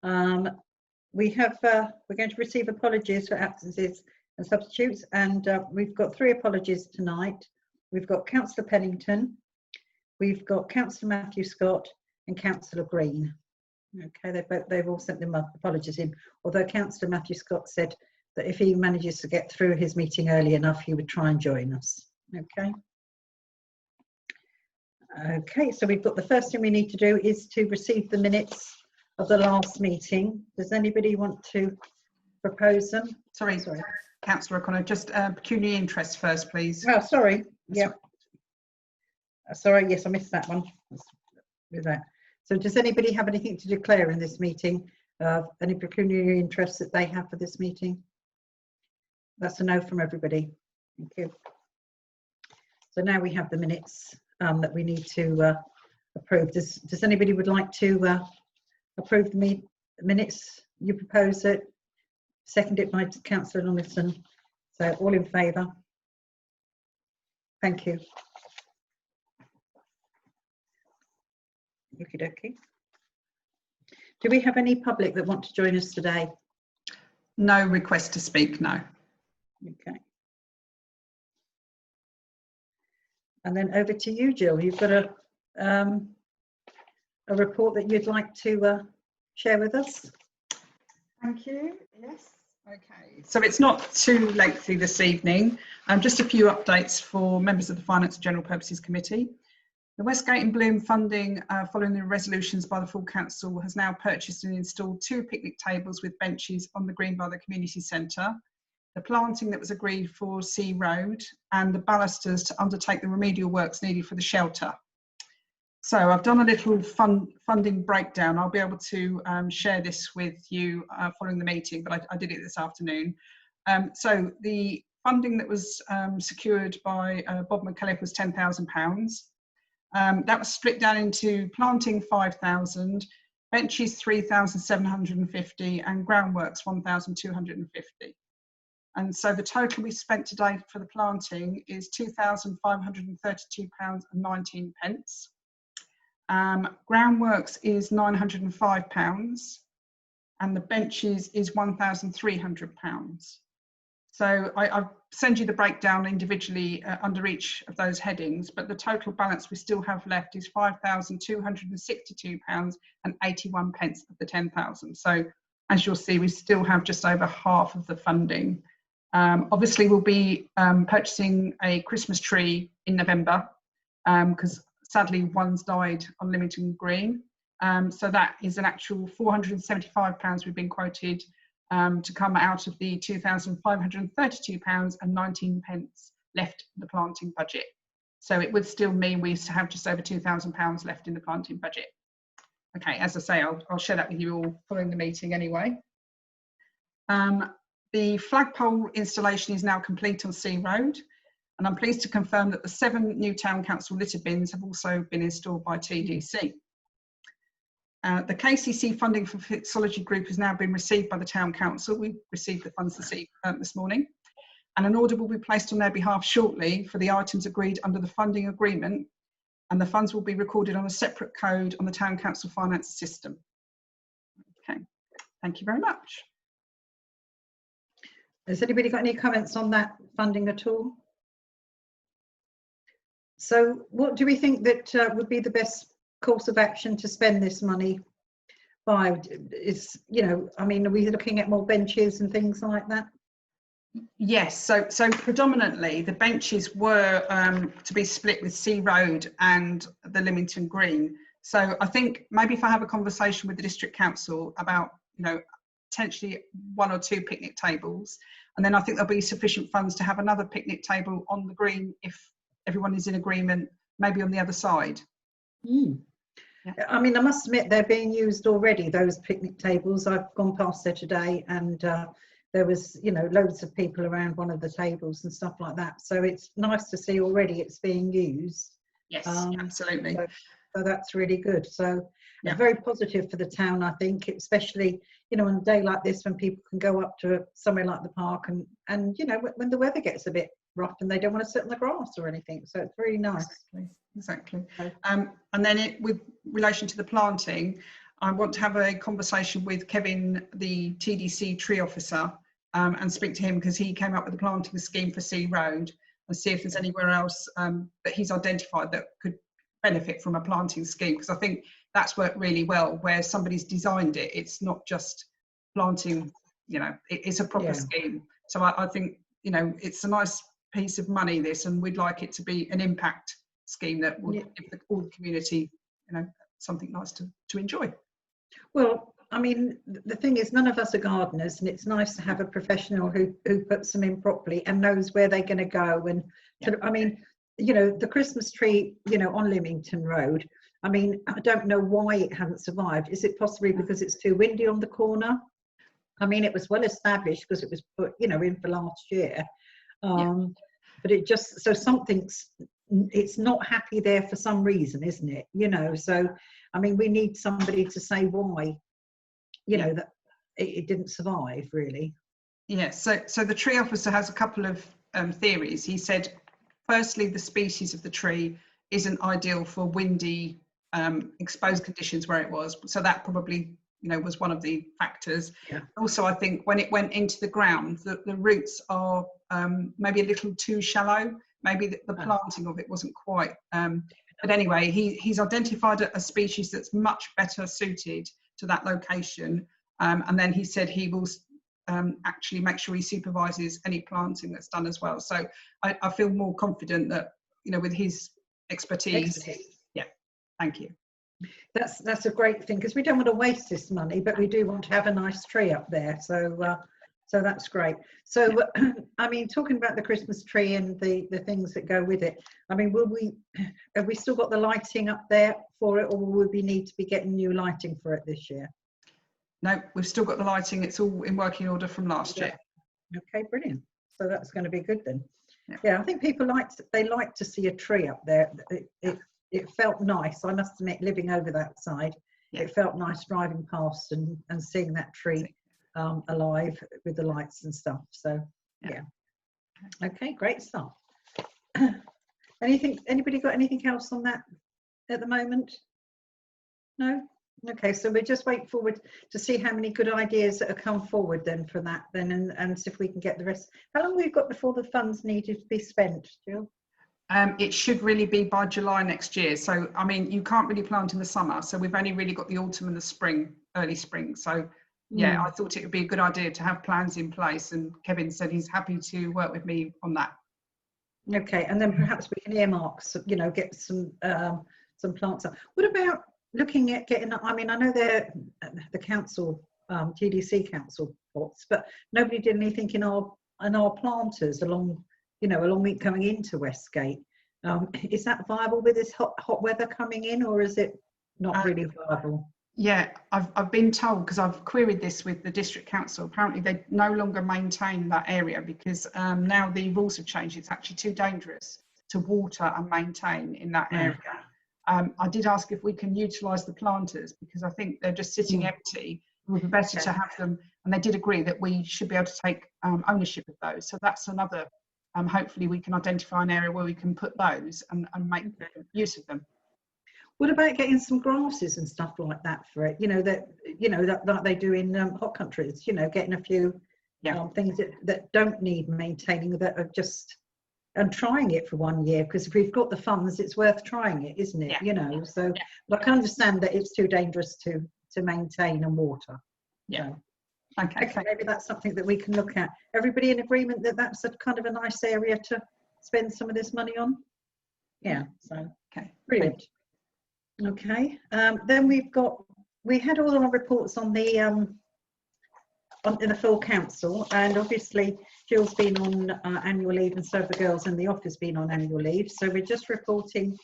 We're going to receive apologies for absences and substitutes, and we've got 3 apologies tonight. We've got Councillor Pennington, we've got Councillor Matthew Scott and Councillor Green. Okay, they've all sent them apologies in, although Councillor Matthew Scott said that if he manages to get through his meeting early enough, he would try and join us. Okay. Okay, so we've got the first thing we need to do is to receive the minutes of the last meeting. Does anybody want to propose them? Sorry. Councillor O'Connor, just pecuniary interest first, please. Oh, sorry. Yeah. Sorry, yes, I missed that one. Let's do that. So does anybody have anything to declare in this meeting? Any pecuniary interest that they have for this meeting? That's a no from everybody. Thank you. So now we have the minutes that we need to approve. Does anybody would like to approve the minutes? You propose it, second it by Councillor Longison. So all in favour? Thank you. Okie dokie. Do we have any public that want to join us today? No request to speak, no. Okay. And then over to you, Jill. You've got a report that you'd like to share with us. Thank you. Yes. Okay. So it's not too lengthy this evening. Just a few updates for members of the Finance and General Purposes Committee. The Westgate and Bloom funding, following the resolutions by the full council, has now purchased and installed 2 picnic tables with benches on the green by the community centre, the planting that was agreed for Sea Road, and the balusters to undertake the remedial works needed for the shelter. So I've done a little funding breakdown. I'll be able to share this with you following the meeting, but I did it this afternoon. So the funding that was secured by Bob McKelliff was £10,000. That was split down into planting 5,000, benches 3,750, and groundworks 1,250. And so the total we spent today for the planting is £2,532.19. Groundworks is £905, and the benches is £1,300. So I'll send you the breakdown individually under each of those headings, but the total balance we still have left is £5,262.81 of the 10,000. So as you'll see, we still have just over half of the funding. Obviously, we'll be purchasing a Christmas tree in November because sadly one's died on Lymington Green. So that is an actual £475 we've been quoted to come out of the £2,532.19 left in the planting budget. So it would still mean we have just over £2,000 left in the planting budget. Okay, as I say, I'll share that with you all following the meeting anyway. The flagpole installation is now complete on Sea Road, and I'm pleased to confirm that the 7 new Town Council litter bins have also been installed by TDC. The KCC funding for Fixology Group has now been received by the Town Council. We received the funds this morning, and an order will be placed on their behalf shortly for the items agreed under the funding agreement, and the funds will be recorded on a separate code on the Town Council finance system. Okay, thank you very much. Has anybody got any comments on that funding at all? So what do we think that would be the best course of action to spend this money by? Is, you know, I mean, are we looking at more benches and things like that? Yes, so predominantly the benches were to be split with Sea Road and the Lymington Green. So I think maybe if I have a conversation with the District Council about, you know, potentially 1 or 2 picnic tables, and then I think there'll be sufficient funds to have another picnic table on the green if everyone is in agreement, maybe on the other side. Mm. Yeah. I mean, I must admit they're being used already, those picnic tables. I've gone past there today, and there was, you know, loads of people around one of the tables and stuff like that. So it's nice to see already it's being used. Yes, absolutely. So that's really good. So yeah, very positive for the town, I think, especially, you know, on a day like this when people can go up to somewhere like the park and you know, when the weather gets a bit rough and they don't want to sit on the grass or anything. So it's really nice. Exactly. And then with relation to the planting, I want to have a conversation with Kevin, the TDC tree officer, and speak to him because he came up with a planting scheme for Sea Road, and see if there's anywhere else that he's identified that could benefit from a planting scheme, because I think that's worked really well where somebody's designed it. It's not just planting, you know, it's a proper scheme. So I think, you know, it's a nice piece of money, this, and we'd like it to be an impact scheme that will give all the community, you know, something nice to enjoy. Well, I mean, the thing is, none of us are gardeners, and it's nice to have a professional who puts them in properly and knows where they're going to go. And I mean, you know, the Christmas tree, you know, on Lymington Road, I mean, I don't know why it hasn't survived. Is it possibly because it's too windy on the corner? I mean, it was well established because it was put, you know, in for last year. But it just, so something's, it's not happy there for some reason, isn't it? You know, so, I mean, we need somebody to say why, you know, that it didn't survive, really. Yes, so the tree officer has a couple of theories. He said, firstly, the species of the tree isn't ideal for windy, exposed conditions where it was. So that probably, you know, was one of the factors. Also, I think when it went into the ground, the roots are maybe a little too shallow. Maybe the planting of it wasn't quite. But anyway, he's identified a species that's much better suited to that location. And then he said he will actually make sure he supervises any planting that's done as well. So I feel more confident that, you know, with his expertise. Yeah, thank you. That's a great thing, because we don't want to waste this money, but we do want to have a nice tree up there. So so that's great. So I mean, talking about the Christmas tree and the things that go with it, I mean, have we still got the lighting up there for it, or will we need to be getting new lighting for it this year? No, we've still got the lighting. It's all in working order from last year. Okay, brilliant. So that's going to be good then. Yeah, I think people like to see a tree up there. It felt nice, I must admit, living over that side. It felt nice driving past and seeing that tree alive with the lights and stuff. So yeah. Okay, great stuff. Anybody got anything else on that at the moment? No? Okay, so we're just waiting forward to see how many good ideas that have come forward then for that then, and see if we can get the rest. How long we've got before the funds needed to be spent, Jill? It should really be by July next year. So, I mean, you can't really plant in the summer. So we've only really got the autumn and the spring, early spring. So, yeah, I thought it would be a good idea to have plans in place. And Kevin said he's happy to work with me on that. Okay, and then perhaps we can earmark, you know, get some plants up. What about looking at getting, I mean, I know they're the council, TDC council pots, but nobody did anything in our planters along, you know, along it coming into Westgate. Is that viable with this hot weather coming in, or is it not really viable? Yeah, I've been told, because I've queried this with the district council, apparently they no longer maintain that area because now the rules have changed. It's actually too dangerous to water and maintain in that area. I did ask if we can utilise the planters, because I think they're just sitting empty. It would be better to have them, and they did agree that we should be able to take ownership of those. So that's another, hopefully we can identify an area where we can put those and make use of them. What about getting some grasses and stuff like that for it? You know, that they do in hot countries, you know, getting a few things that don't need maintaining, that are just, and trying it for 1 year, because if we've got the funds, it's worth trying it, isn't it? You know, so but I can understand that it's too dangerous to maintain and water. So, okay, maybe that's something that we can look at. Everybody in agreement that that's a kind of a nice area to spend some of this money on? Yeah, so brilliant. Okay, then we had all our reports on the in the full council, and obviously Jill's been on annual leave, and so have the girls in the office been on annual leave. So we're just reporting,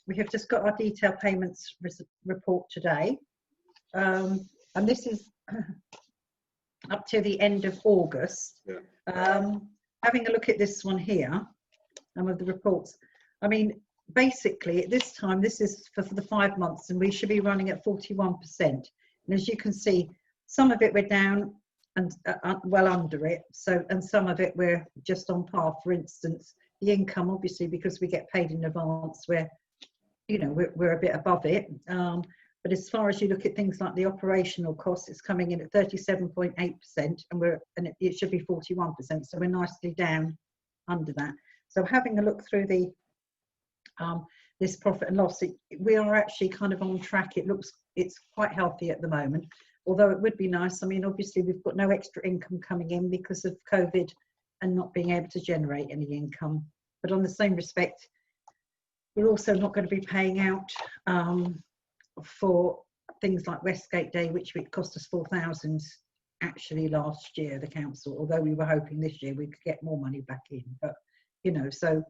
we have just got our detailed payments report today. And this is up to the end of August. Having a look at this one here, some of the reports. I mean, basically at this time, this is for the 5 months, and we should be running at 41%. And as you can see, some of it we're down and well under it. So, and some of it we're just on par. For instance, the income, obviously, because we get paid in advance, we're a bit above it. But as far as you look at things like the operational costs, it's coming in at 37.8%, and it should be 41%. So we're nicely down under that. So having a look through the this profit and loss, we are actually kind of on track. It's quite healthy at the moment, although it would be nice. I mean, obviously we've got no extra income coming in because of COVID and not being able to generate any income. But on the same respect, we're also not going to be paying out for things like Westgate Day, which cost us 4,000 actually last year, the council, although we were hoping this year we could get more money back in. But, you know, so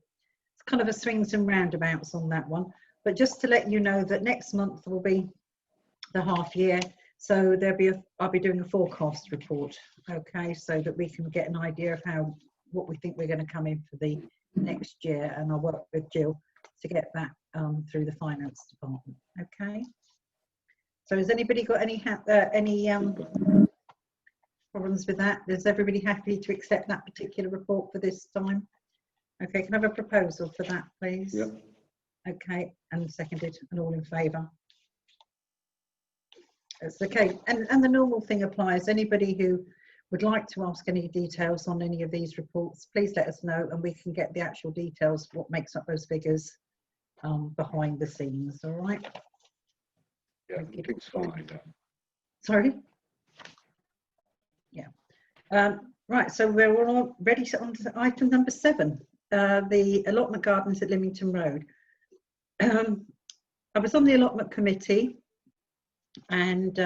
it's kind of a swings and roundabouts on that one. But just to let you know that next month will be the half year. So I'll be doing a forecast report, okay, so that we can get an idea of what we think we're going to come in for the next year, and I'll work with Jill to get that through the finance department. Okay. So has anybody got any problems with that? Is everybody happy to accept that particular report for this time? Okay, can I have a proposal for that, please? Yep. Okay, and seconded, and all in favour? That's okay. And the normal thing applies. Anybody who would like to ask any details on any of these reports, please let us know, and we can get the actual details, what makes up those figures behind the scenes. All right. Yeah, everything's fine. Sorry. Yeah. Right. So we're all ready on to item number 7, the allotment gardens at Lymington Road. I was on the allotment committee, and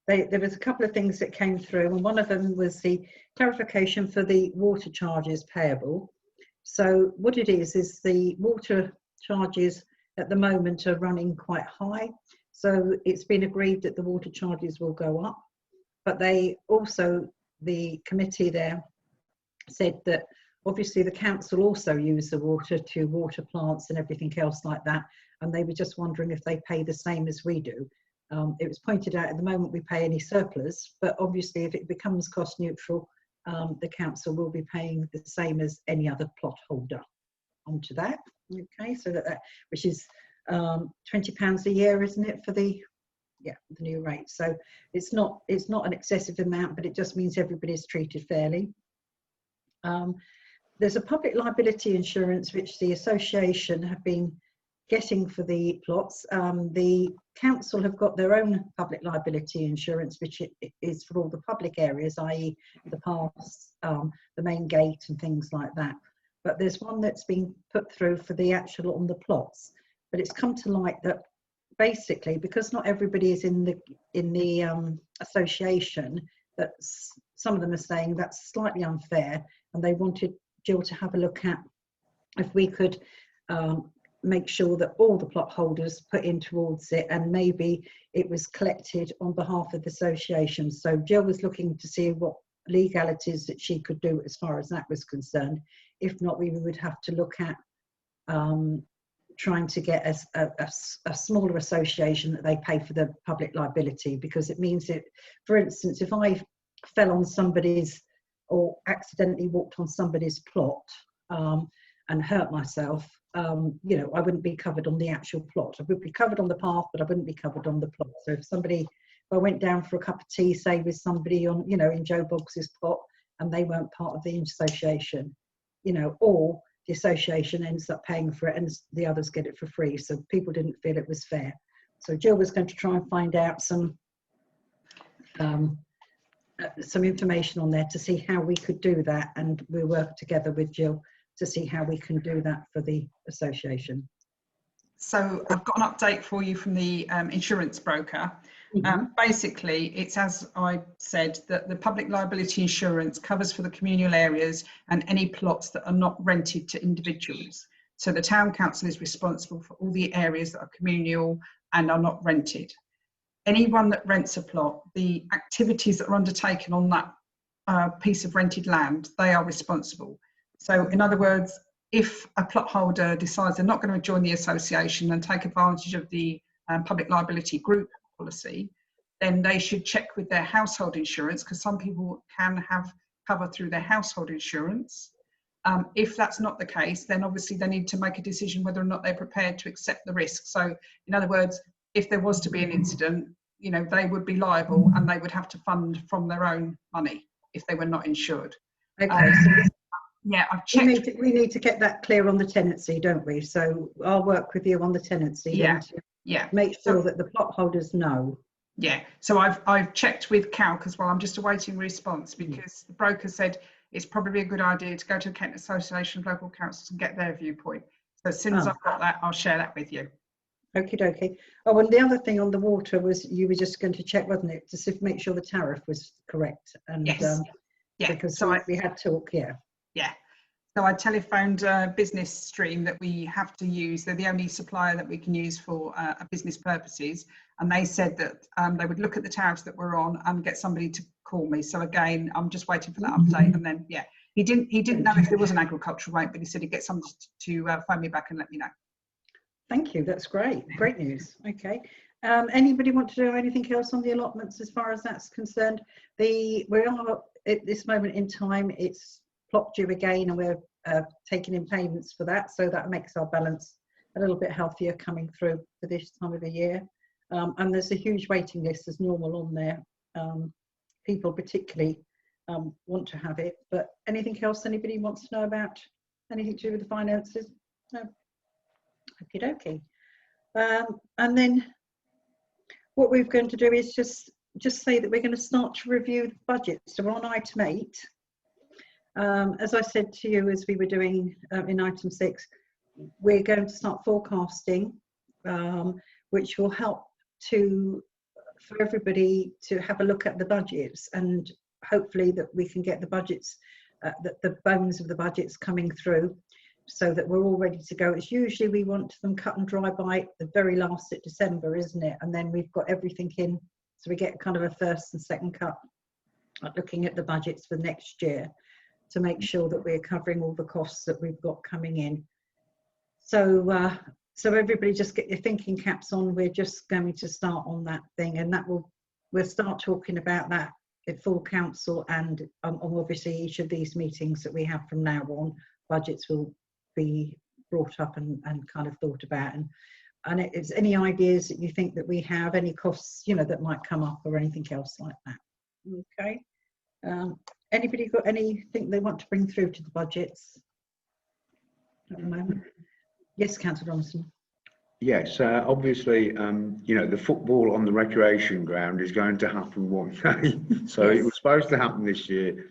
there was a couple of things that came through, and one of them was the clarification for the water charges payable. So what it is the water charges at the moment are running quite high. So it's been agreed that the water charges will go up, but they also, the committee there said that obviously the council also use the water to water plants and everything else like that, and they were just wondering if they pay the same as we do. It was pointed out at the moment we pay any surplus, but obviously if it becomes cost neutral, the council will be paying the same as any other plot holder onto that. Okay, so that which is £20 a year, isn't it, for the new rate? So it's not an excessive amount, but it just means everybody's treated fairly. There's a public liability insurance which the association have been getting for the plots. The council have got their own public liability insurance, which is for all the public areas, i.e. the paths, the main gate and things like that. But there's one that's been put through for the actual on the plots. But it's come to light that basically, because not everybody is in the association, that some of them are saying that's slightly unfair, and they wanted Jill to have a look at if we could make sure that all the plot holders put in towards it, and maybe it was collected on behalf of the association. So Jill was looking to see what legalities that she could do as far as that was concerned. If not, we would have to look at trying to get a smaller association that they pay for the public liability, because it means that, for instance, if I fell on somebody's or accidentally walked on somebody's plot and hurt myself, you know, I wouldn't be covered on the actual plot. I would be covered on the path, but I wouldn't be covered on the plot. So if I went down for a cup of tea, say with somebody on, you know, in Joe Boggs's plot, and they weren't part of the association, you know, or the association ends up paying for it and the others get it for free. So people didn't feel it was fair. So Jill was going to try and find out some information on there to see how we could do that, and we'll work together with Jill to see how we can do that for the association. So I've got an update for you from the insurance broker. Basically, it's as I said, that the public liability insurance covers for the communal areas and any plots that are not rented to individuals. So the town council is responsible for all the areas that are communal and are not rented. Anyone that rents a plot, the activities that are undertaken on that piece of rented land, they are responsible. So in other words, if a plot holder decides they're not going to join the association and take advantage of the public liability group policy, then they should check with their household insurance, because some people can have cover through their household insurance. If that's not the case, then obviously they need to make a decision whether or not they're prepared to accept the risk. So in other words, if there was to be an incident, you know, they would be liable and they would have to fund from their own money if they were not insured. Okay, so Yeah, I've checked. we need to get that clear on the tenancy, don't we? So I'll work with you on the tenancy then to make sure that the plot holders know. Yeah, so I've checked with Calc as well. I'm just awaiting response because the broker said it's probably a good idea to go to the Kent Association of Local Councils and get their viewpoint. So as soon as I've got that, I'll share that with you. Okie dokie. Oh, and the other thing on the water was you were just going to check, wasn't it, to make sure the tariff was correct? And yes. because so we had talk, yeah. So I telephoned Business Stream that we have to use. They're the only supplier that we can use for business purposes. And they said that they would look at the tariffs that we're on and get somebody to call me. So again, I'm just waiting for that update. And then, he didn't know if there was an agricultural rate, but he said he'd get somebody to phone me back and let me know. Thank you. That's great. Great news. Okay. Anybody want to do anything else on the allotments as far as that's concerned? We are at this moment in time, it's plot due again, and we're taking in payments for that, so that makes our balance a little bit healthier coming through for this time of the year. And there's a huge waiting list as normal on there. People particularly want to have it, but anything else anybody wants to know about? Anything to do with the finances? No. Okie dokie. And then what we're going to do is just say that we're going to start to review the budget. So we're on item 8. As I said to you as we were doing in item 6, we're going to start forecasting, which will help for everybody to have a look at the budgets, and hopefully that we can get the budgets, the bones of the budgets coming through, so that we're all ready to go. It's usually we want them cut and dry by the very last of December, isn't it? And then we've got everything in, so we get kind of a first and second cut at looking at the budgets for next year, to make sure that we're covering all the costs that we've got coming in. So so everybody just get your thinking caps on. We're just going to start on that thing, and we'll start talking about that at full council, and obviously each of these meetings that we have from now on, budgets will be brought up and kind of thought about, and if there's any ideas that you think that we have, any costs, you know, that might come up or anything else like that. Okay. Anybody got anything they want to bring through to the budgets at the moment? Yes, Councillor Robinson. Yes, obviously, you know, the football on the recreation ground is going to happen one day. So yes. It was supposed to happen this year,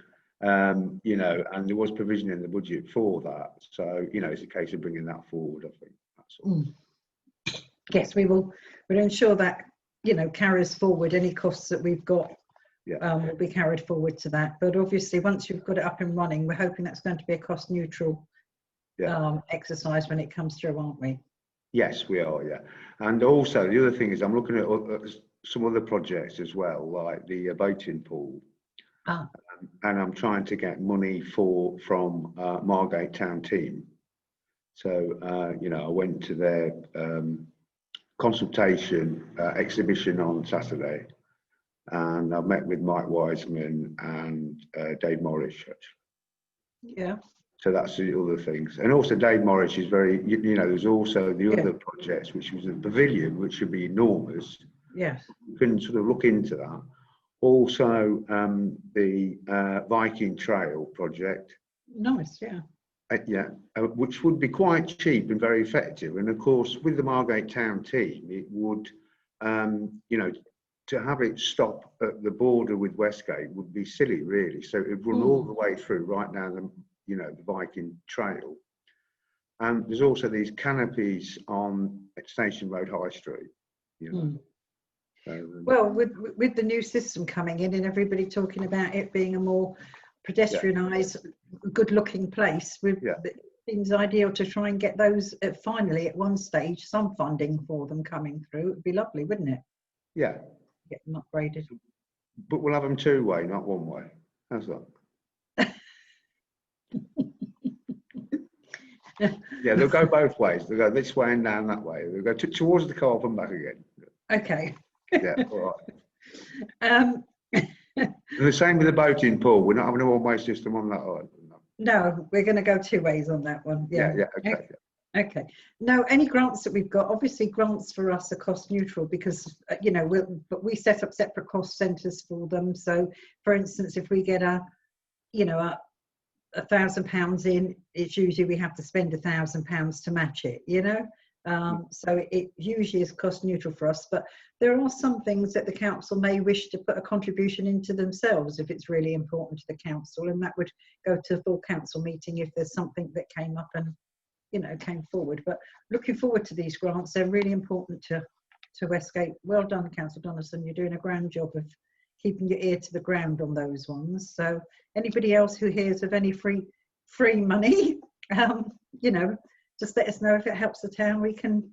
you know, and there was provision in the budget for that. So, you know, it's a case of bringing that forward, I think. That's all. Yes, we'll ensure that, you know, carries forward any costs that we've got. Will be carried forward to that. But obviously, once you've got it up and running, we're hoping that's going to be a cost neutral exercise when it comes through, aren't we? Yes, we are, yeah. And also, the other thing is I'm looking at some other projects as well, like the boating pool. And I'm trying to get money from Margate Town Team. So, you know, I went to their consultation exhibition on Saturday. And I've met with Mike Wiseman and Dave Morris. Yeah. So that's the other things. And also Dave Morris is very, you know, there's also the other projects, which was a pavilion, which should be enormous. Yes. You can sort of look into that. Also the Viking Trail project. Nice, yeah. Which would be quite cheap and very effective. And of course, with the Margate Town Team, it would, you know, to have it stop at the border with Westgate would be silly, really. So it would run all the way through, right down the, you know, the Viking Trail. And there's also these canopies on Station Road High Street. You know. So, well, with the new system coming in and everybody talking about it being a more pedestrianised, good-looking place, it seems ideal to try and get those finally at one stage, some funding for them coming through. It would be lovely, wouldn't it? Yeah. Get them upgraded. But we'll have them two way, not one way. How's that? Yeah, they'll go both ways. They'll go this way and down that way. They'll go towards the car and back again. Okay. Yeah, all right. And the same with the boating pool. We're not having a one-way system on that either. No, we're going to go two ways on that one. Yeah, okay. Okay. No, any grants that we've got, obviously grants for us are cost neutral because, you know, but we set up separate cost centres for them. So, for instance, if we get you know, £1,000 in, it's usually we have to spend £1,000 to match it, you know. So it usually is cost neutral for us, but there are some things that the council may wish to put a contribution into themselves if it's really important to the council, and that would go to a full council meeting if there's something that came up and, you know, came forward. But looking forward to these grants, they're really important to Westgate. Well done, Councillor Donaldson, you're doing a grand job of keeping your ear to the ground on those ones. So anybody else who hears of any free money, you know, just let us know. If it helps the town, we can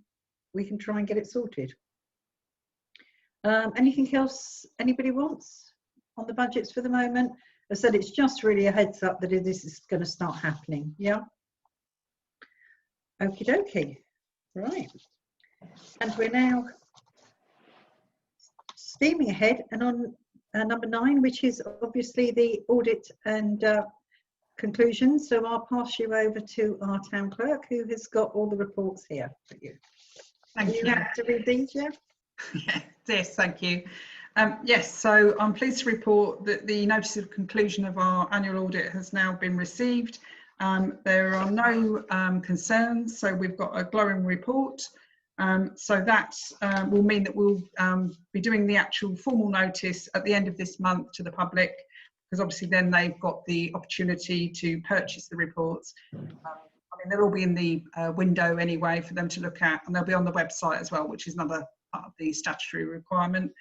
try and get it sorted. Anything else anybody wants on the budgets for the moment? I said it's just really a heads up that this is going to start happening. Yeah. Okie dokie. Right. And we're now steaming ahead and on number 9, which is obviously the audit and conclusions. So I'll pass you over to our town clerk, who has got all the reports here for you. Thank you. You have to read these, yeah? Yes, thank you. Yes, so I'm pleased to report that the notice of conclusion of our annual audit has now been received. There are no concerns, so we've got a glowing report. So that will mean that we'll be doing the actual formal notice at the end of this month to the public, because obviously then they've got the opportunity to purchase the reports. I mean, they'll all be in the window anyway for them to look at, and they'll be on the website as well, which is another part of the statutory requirement.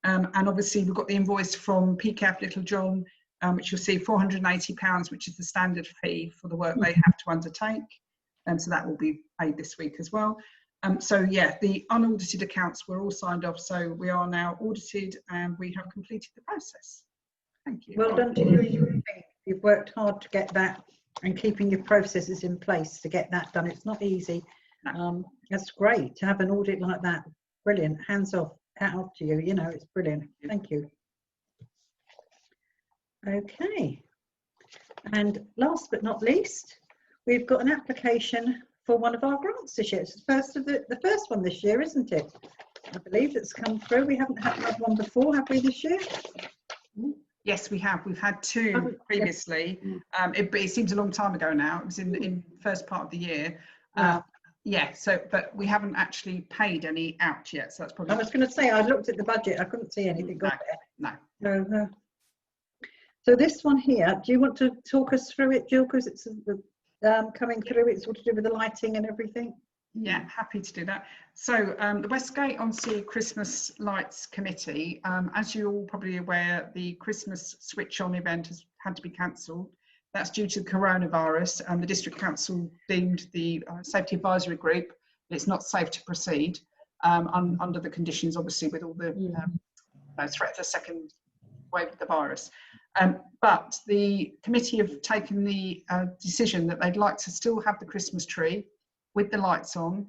And obviously we've got the invoice from PCAF Little John, which you'll see £480, which is the standard fee for the work they have to undertake. So that will be paid this week as well. So yeah, the unaudited accounts were all signed off, so we are now audited and we have completed the process. Thank you. Well done to you. You've worked hard to get that and keeping your processes in place to get that done. It's not easy. That's great to have an audit like that. Brilliant. Hands off, hat off to you. You know, it's brilliant. Thank you. Okay. And last but not least, we've got an application for one of our grants this year. It's the first one this year, isn't it? I believe that's come through. We haven't had one before, have we, this year? Yes, we have. We've had 2 previously. It seems a long time ago now. It was in the first part of the year. Yeah, so, but we haven't actually paid any out yet. So that's probably. I was going to say, I looked at the budget. I couldn't see anything on there. No. So this one here, do you want to talk us through it, Jill? Because it's coming through, it's all to do with the lighting and everything. Yeah, happy to do that. So the Westgate on Sea Christmas Lights Committee, as you're all probably aware, the Christmas switch on event has had to be cancelled. That's due to the coronavirus, and the District Council deemed the Safety Advisory Group it's not safe to proceed under the conditions, obviously, with all the threat of a second wave of the virus. But the committee have taken the decision that they'd like to still have the Christmas tree with the lights on.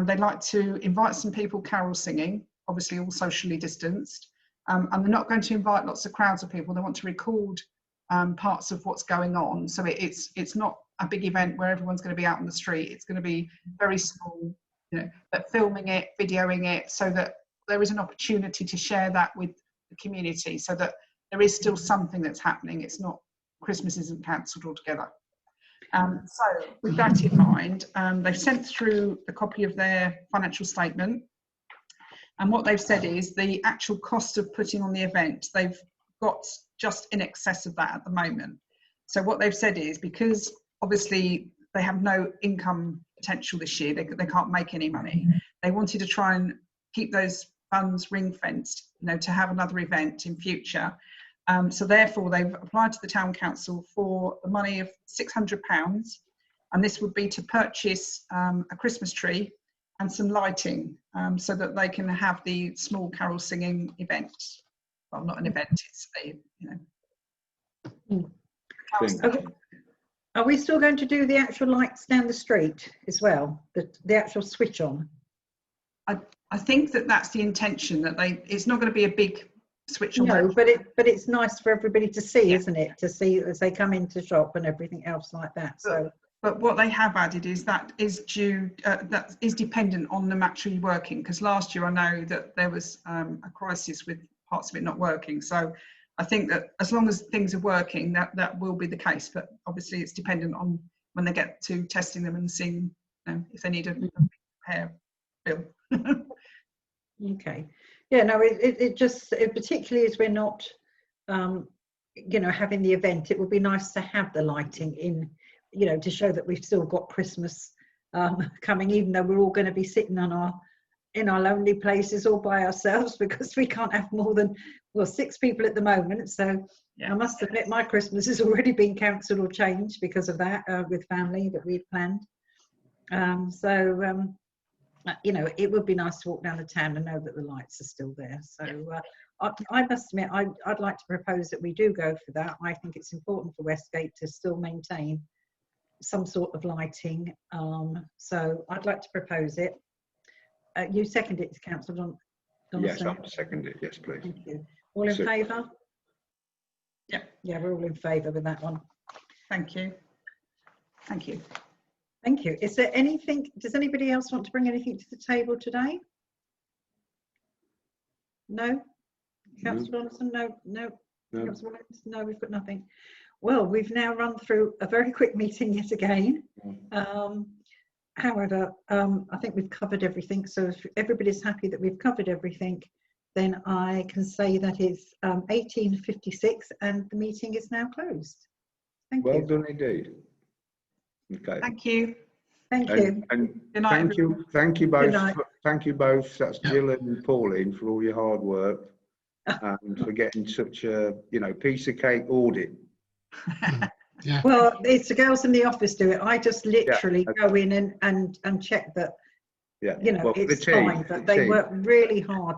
They'd like to invite some people carol singing, obviously all socially distanced. And they're not going to invite lots of crowds of people. They want to record parts of what's going on. So it's not a big event where everyone's going to be out on the street. It's going to be very small, you know, but filming it, videoing it, so that there is an opportunity to share that with the community, so that there is still something that's happening. It's not, Christmas isn't cancelled altogether. So with that in mind, they've sent through a copy of their financial statement. And what they've said is the actual cost of putting on the event, they've got just in excess of that at the moment. So what they've said is, because obviously they have no income potential this year, they can't make any money. They wanted to try and keep those funds ring fenced, you know, to have another event in future. So therefore they've applied to the Town Council for the money of £600, and this would be to purchase a Christmas tree and some lighting, so that they can have the small carol singing event. Well, not an event, it's a, you know. Are we still going to do the actual lights down the street as well? The actual switch on? I think that's the intention, that it's not going to be a big switch on. No, but it's nice for everybody to see, isn't it? To see as they come into shop and everything else like that. So But what they have added is that is dependent on the battery working, because last year I know that there was a crisis with parts of it not working. So I think that as long as things are working, that will be the case. But obviously it's dependent on when they get to testing them and seeing if they need a repair bill. Okay. Yeah, no, it just, particularly as we're not, you know, having the event, it would be nice to have the lighting in, you know, to show that we've still got Christmas coming, even though we're all going to be sitting on in our lonely places all by ourselves, because we can't have more than, well, 6 people at the moment. So yeah. I must admit my Christmas has already been cancelled or changed because of that, with family that we've planned. You know, it would be nice to walk down the town and know that the lights are still there. So I must admit, I'd like to propose that we do go for that. I think it's important for Westgate to still maintain some sort of lighting. So I'd like to propose it. You second it, Councillor Donaldson? Yes, I'll second it. Yes, please. Thank you. All in favour? Yeah. Yeah, we're all in favour with that one. Thank you. Thank you. Thank you. Is there anything, does anybody else want to bring anything to the table today? No? Councillor Donaldson? No. Councillor Williams? No, we've got nothing. Well, we've now run through a very quick meeting yet again. However, I think we've covered everything. So if everybody's happy that we've covered everything, then I can say that it's 18:56 and the meeting is now closed. Thank you. Well done indeed. Okay. Thank you. Thank you. And good night, thank you both. Thank you both. That's Jill and Pauline for all your hard work and for getting such a, you know, piece of cake audit. Yeah. Well, it's the girls in the office do it. I just literally go in and check that, you know, it's fine. But they work really hard